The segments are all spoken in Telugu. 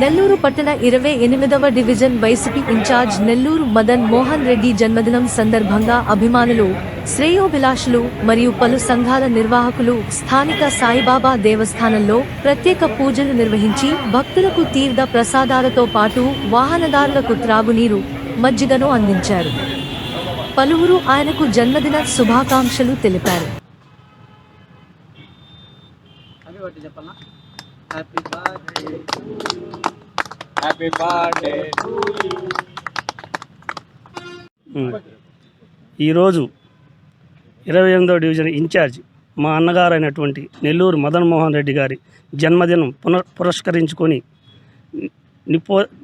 నెల్లూరు పట్టణ 28వ division YCP incharge Nellore Madan Mohan Reddy జన్మదినం సందర్భంగా అభిమానులు, శ్రేయోభిలాషులు మరియు పలు సంఘాల నిర్వాహకులు స్థానిక సాయిబాబా దేవస్థానంలో ప్రత్యేక పూజలు నిర్వహించి భక్తులకు తీర్థ ప్రసాదాలతో పాటు వాహనదారులకు త్రాగునీరు, మజ్జిగను అందించారు. పలువురు ఆయనకు జన్మదిన శుభాకాంక్షలు తెలిపారు. ఈరోజు 28వ డివిజన్ ఇన్ఛార్జ్ మా అన్నగారైనటువంటి నెల్లూరు మదన్ మోహన్ రెడ్డి గారి జన్మదినం పురస్కరించుకొని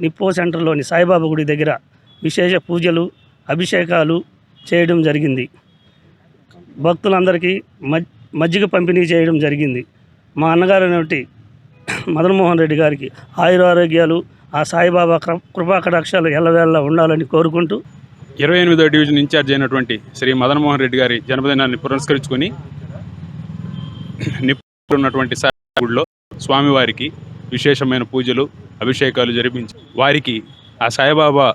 నిప్పో సెంటర్లోని సాయిబాబా గుడి దగ్గర విశేష పూజలు, అభిషేకాలు చేయడం జరిగింది. భక్తులందరికీ మజ్జిగ పంపిణీ చేయడం జరిగింది. మా అన్నగారైనటువంటి మదన్ మోహన్ రెడ్డి గారికి ఆయురారోగ్యాలు, ఆ సాయిబాబా కృపా కటాక్షాలు ఎల్లవేళలా ఉండాలని కోరుకుంటూ 28వ డివిజన్ ఇన్ఛార్జ్ అయినటువంటి శ్రీ మదన్ మోహన్ రెడ్డి గారి జన్మదినాన్ని పురస్కరించుకొని ఉన్నటువంటి గుడిలో స్వామివారికి విశేషమైన పూజలు, అభిషేకాలు జరిపించి వారికి ఆ సాయిబాబా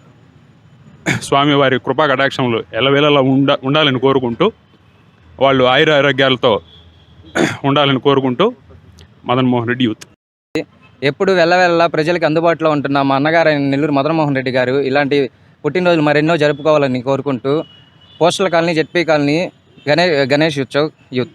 స్వామివారి కృపా కటాక్షంలో ఎల్లవేళలా ఉండాలని కోరుకుంటూ వాళ్ళు ఆయురారోగ్యాలతో ఉండాలని కోరుకుంటూ మదన్ మోహన్ రెడ్డి యూత్. ఎప్పుడు వెళ్ళవెళ్ళ ప్రజలకు అందుబాటులో ఉంటున్న మా అన్నగారైన నెల్లూరు మదన్ మోహన్ రెడ్డి గారు ఇలాంటి పుట్టినరోజులు మరెన్నో జరుపుకోవాలని కోరుకుంటూ postal colony, ZP colony, Ganesh Utsav youth.